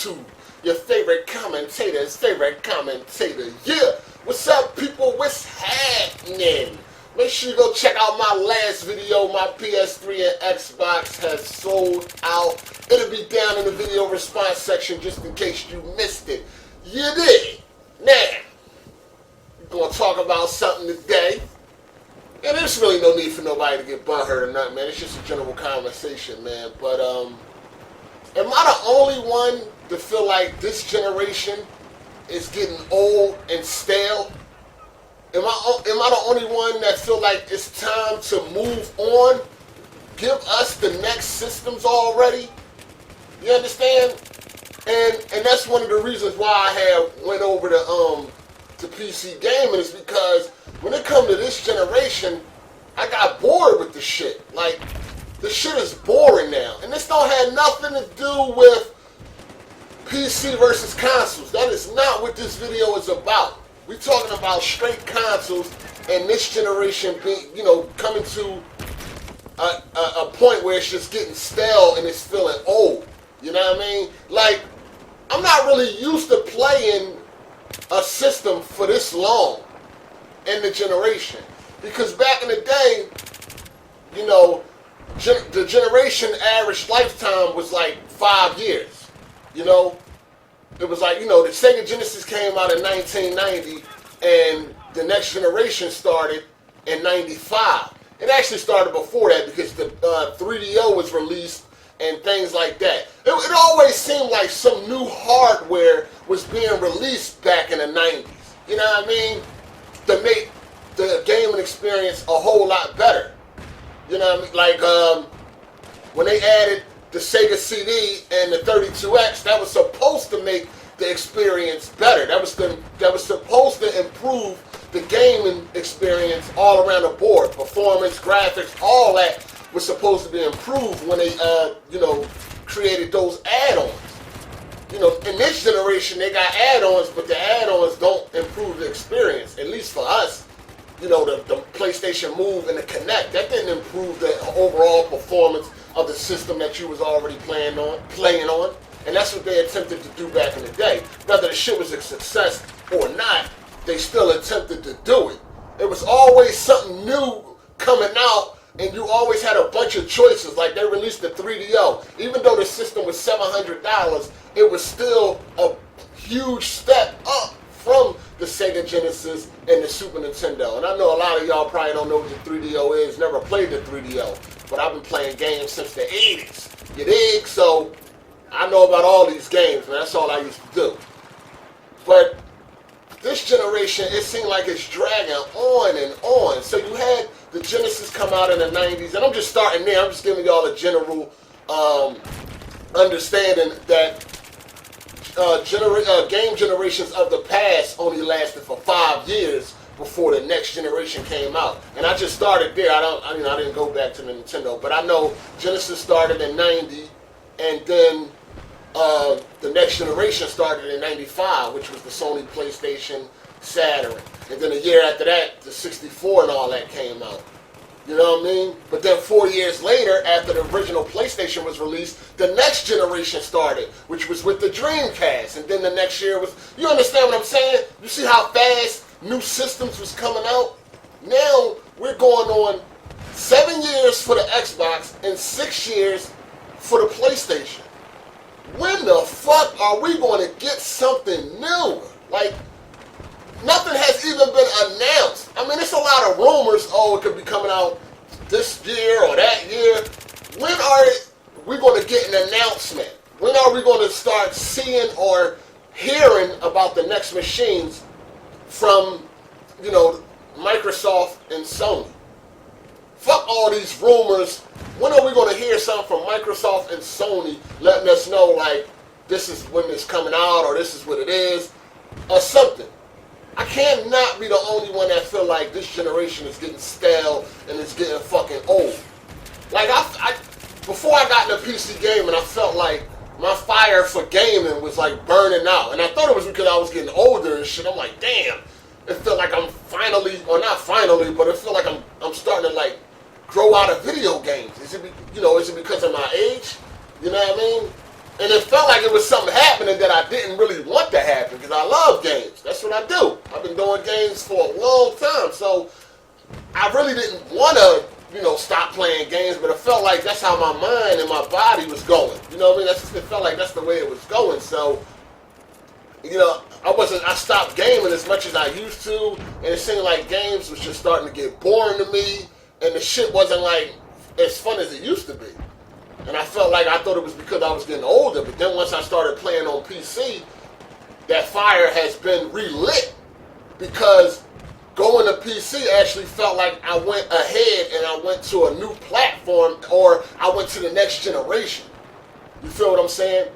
YouTube, your favorite commentator's favorite commentator. Yeah, what's up, people? What's happening? Make sure you go check out my last video. My PS3 and Xbox has sold out. It'll be down in the video response section just in case you missed it. You did. Now, we're going to talk about something today. And there's really no need for nobody to get butthurt or nothing, man. It's just a general conversation, man. But, am I the only one to feel like this generation is getting old and stale? Am I the only one that feel like it's time to move on? Give us the next systems already? You understand? And that's one of the reasons why I have went over to PC gaming, is because when it comes to this generation, I got bored with the shit. Like, the shit is boring now. And this don't have nothing to do with PC versus consoles. That is not what this video is about. We're talking about straight consoles and this generation being, coming to a point where it's just getting stale and it's feeling old. You know what I mean? Like, I'm not really used to playing a system for this long in the generation. Because back in the day, the generation average lifetime was like 5 years. It was like, the Sega Genesis came out in 1990 and the next generation started in 95. It actually started before that because the 3DO was released and things like that. It always seemed like some new hardware was being released back in the 90s. You know what I mean? To make the gaming experience a whole lot better. You know what I mean? Like when they added the Sega CD and the 32X, that was supposed to make the experience better. That was supposed to improve the gaming experience all around the board. Performance, graphics, all that was supposed to be improved when they created those add-ons. In this generation they got add-ons, but the add-ons don't improve the experience, at least for us. The PlayStation Move and the Kinect, that didn't improve the overall performance of the system that you was already playing on. And that's what they attempted to do back in the day. Whether the shit was a success or not, they still attempted to do it. It was always something new coming out, and you always had a bunch of choices. Like, they released the 3DO. Even though the system was $700, it was still a huge step up from the Sega Genesis and the Super Nintendo. And I know a lot of y'all probably don't know what the 3DO is, never played the 3DO, but I've been playing games since the 80s. You dig? So I know about all these games, man. That's all I used to do. But this generation, it seemed like it's dragging on and on. So you had the Genesis come out in the 90s, and I'm just starting there. I'm just giving y'all a general understanding that game generations of the past only lasted for 5 years before the next generation came out. And I just started there. I didn't go back to the Nintendo, but I know Genesis started in 90, and then the next generation started in 95, which was the Sony PlayStation Saturn. And then a year after that, the 64 and all that came out. You know what I mean? But then 4 years later, after the original PlayStation was released, the next generation started, which was with the Dreamcast. And then the next year was, you understand what I'm saying? You see how fast new systems was coming out? Now, we're going on 7 years for the Xbox and 6 years for the PlayStation. When the fuck are we going to get something new? Like, nothing has even been announced. I mean, it's a lot of rumors. Oh, it could be coming out this year or that year. When are we going to get an announcement? When are we going to start seeing or hearing about the next machines from, Microsoft and Sony? Fuck all these rumors. When are we going to hear something from Microsoft and Sony letting us know, like, this is when it's coming out, or this is what it is, or something? I cannot be the only one that feel like this generation is getting stale and it's getting fucking old. Like, before I got into PC gaming, I felt like my fire for gaming was like burning out. And I thought it was because I was getting older and shit. I'm like, damn. It felt like I'm finally, or not finally, but it felt like I'm starting to like grow out of video games. Is it because of my age? You know what I mean? And it felt like it was something happening that I didn't really want to happen because I love games. That's what I do. I've been doing games for a long time. So I really didn't want to, stop playing games, but it felt like that's how my mind and my body was going. You know what I mean? It felt like that's the way it was going. So, I stopped gaming as much as I used to, and it seemed like games was just starting to get boring to me, and the shit wasn't like as fun as it used to be. And I felt like I thought it was because I was getting older, but then once I started playing on PC, that fire has been relit because going to PC actually felt like I went ahead and I went to a new platform, or I went to the next generation. You feel what I'm saying?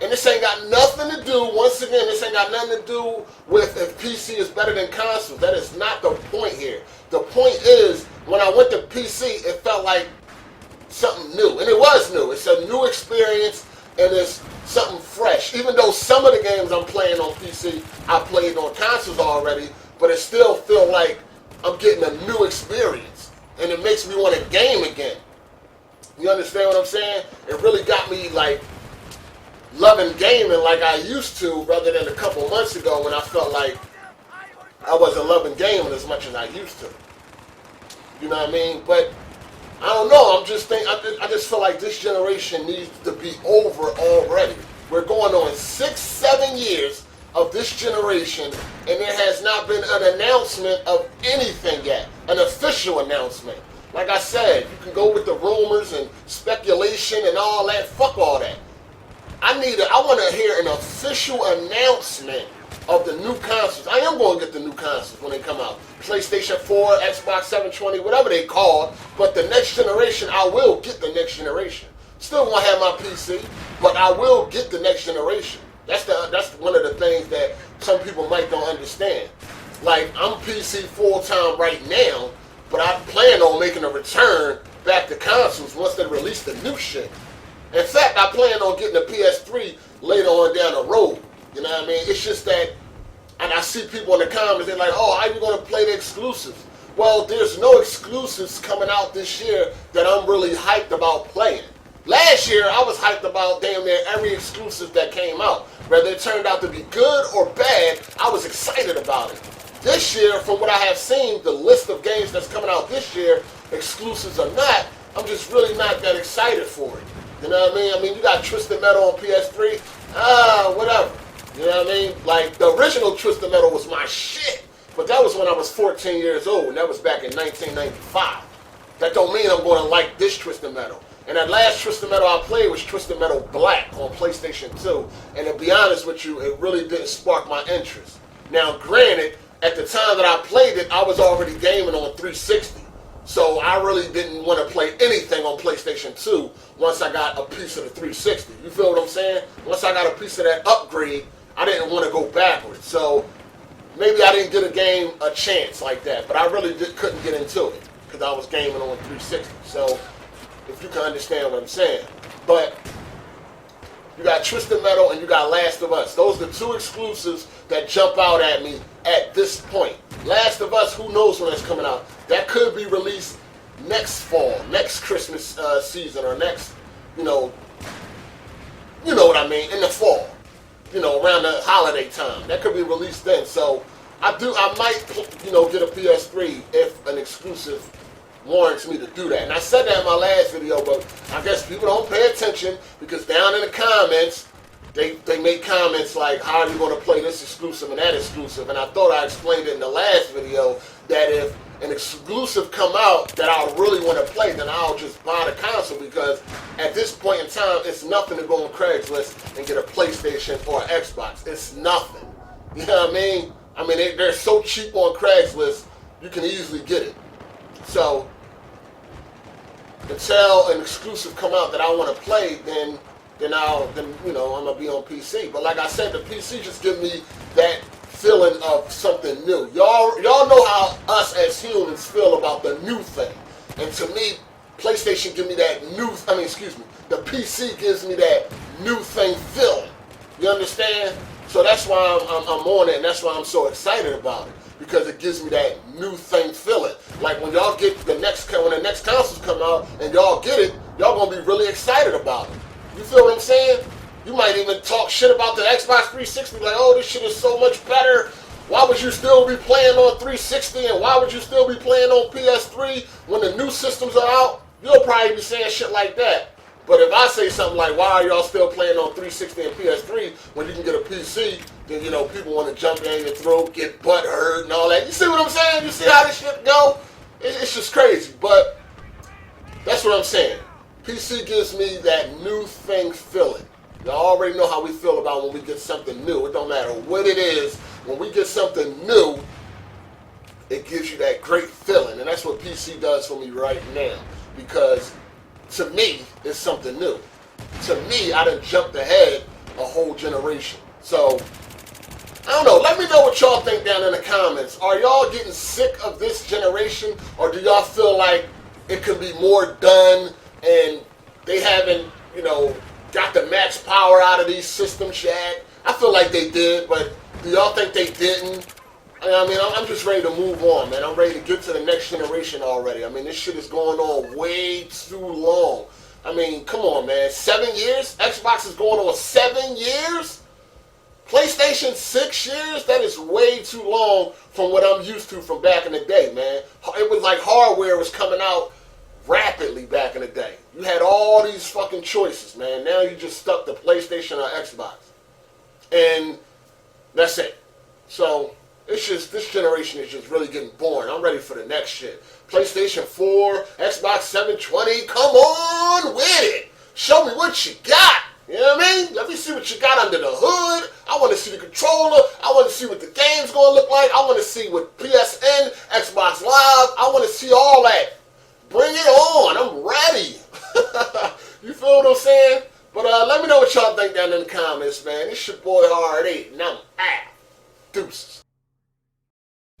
And this ain't got nothing to do, once again, this ain't got nothing to do with if PC is better than consoles. That is not the point here. The point is, when I went to PC, it felt like something new. And it was new. It's a new experience, and it's something fresh. Even though some of the games I'm playing on PC, I played on consoles already, but it still feel like I'm getting a new experience. And it makes me want to game again. You understand what I'm saying? It really got me, like, loving gaming like I used to, rather than a couple months ago when I felt like I wasn't loving gaming as much as I used to. You know what I mean? But I don't know. I just feel like this generation needs to be over already. We're going on 6-7 years of this generation, and there has not been an announcement of anything yet, an official announcement. Like I said, you can go with the rumors and speculation and all that. Fuck all that. I want to hear an official announcement of the new consoles. I am going to get the new consoles when they come out. PlayStation 4, Xbox 720, whatever they call. But the next generation, I will get the next generation. Still won't have my PC, but I will get the next generation. That's one of the things that some people might don't understand. Like, I'm PC full-time right now, but I plan on making a return back to consoles once they release the new shit. In fact, I plan on getting a PS3 later on down the road. You know what I mean? It's just that, and I see people in the comments, they're like, oh, how are you going to play the exclusives? Well, there's no exclusives coming out this year that I'm really hyped about playing. Last year, I was hyped about damn near every exclusive that came out. Whether it turned out to be good or bad, I was excited about it. This year, from what I have seen, the list of games that's coming out this year, exclusives or not, I'm just really not that excited for it. You know what I mean? I mean, you got Twisted Metal on PS3. Whatever. You know what I mean? Like, the original Twisted Metal was my shit. But that was when I was 14 years old, and that was back in 1995. That don't mean I'm going to like this Twisted Metal. And that last Twisted Metal I played was Twisted Metal Black on PlayStation 2. And to be honest with you, it really didn't spark my interest. Now, granted, at the time that I played it, I was already gaming on 360. So I really didn't want to play anything on PlayStation 2 once I got a piece of the 360. You feel what I'm saying? Once I got a piece of that upgrade, I didn't want to go backwards. So maybe I didn't give a game a chance like that, but I really couldn't get into it because I was gaming on 360. So if you can understand what I'm saying. But you got Twisted Metal and you got Last of Us. Those are the two exclusives that jump out at me at this point. Last of Us, who knows when it's coming out? That could be released next fall, next Christmas season, or next, you know what I mean, in the fall. Around the holiday time. That could be released then. So I might, get a PS3 if an exclusive warrants me to do that. And I said that in my last video, but I guess people don't pay attention because down in the comments, they make comments like, how are you going to play this exclusive and that exclusive? And I thought I explained it in the last video that if an exclusive come out that I really want to play, then I'll just buy the console because at this point in time, it's nothing to go on Craigslist and get a PlayStation or an Xbox. It's nothing. You know what I mean? I mean, they're so cheap on Craigslist, you can easily get it. So until an exclusive come out that I want to play, then I'm gonna be on PC. But like I said, the PC just give me that feeling of something new. Y'all know how us as humans feel about the new thing. And to me, PlayStation give me that the PC gives me that new thing feeling. You understand? So that's why I'm on it, and that's why I'm so excited about it. Because it gives me that new thing feeling. Like when y'all get when the next consoles come out and y'all get it, y'all gonna be really excited about it. You feel what I'm saying? You might even talk shit about the Xbox 360, like, oh, this shit is so much better. Why would you still be playing on 360 and why would you still be playing on PS3 when the new systems are out? You'll probably be saying shit like that. But if I say something like, why are y'all still playing on 360 and PS3 when you can get a PC, then, you know, people want to jump down your throat, get butt hurt and all that. You see what I'm saying? You see how this shit go? It's just crazy. But that's what I'm saying. PC gives me that new thing feeling. Y'all already know how we feel about when we get something new. It don't matter what it is. When we get something new, it gives you that great feeling. And that's what PC does for me right now. Because to me, it's something new. To me, I done jumped ahead a whole generation. So, I don't know. Let me know what y'all think down in the comments. Are y'all getting sick of this generation? Or do y'all feel like it could be more done and they haven't, you know, got the max power out of these systems yet? I feel like they did, but do y'all think they didn't? I mean, I'm just ready to move on, man. I'm ready to get to the next generation already. I mean, this shit is going on way too long. I mean, come on, man. 7 years? Xbox is going on 7 years? PlayStation 6 years? That is way too long from what I'm used to from back in the day, man. It was like hardware was coming out rapidly back in the day. You had all these fucking choices, man. Now you just stuck to PlayStation or Xbox. And that's it. So, it's just, this generation is just really getting boring. I'm ready for the next shit. PlayStation 4, Xbox 720, come on with it. Show me what you got. You know what I mean? Let me see what you got under the hood. I want to see the controller. I want to see what the game's going to look like. I want to see what PSN, Xbox Live, I want to see all that. Bring it on. I'm ready. You feel what I'm saying? But let me know what y'all think down in the comments, man. It's your boy Hard 8, and I'm out. Deuces.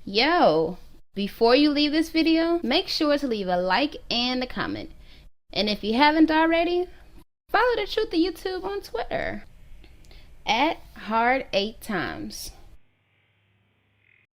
Yo, before you leave this video, make sure to leave a like and a comment. And if you haven't already, follow the Truth of YouTube on Twitter @Hard8Times.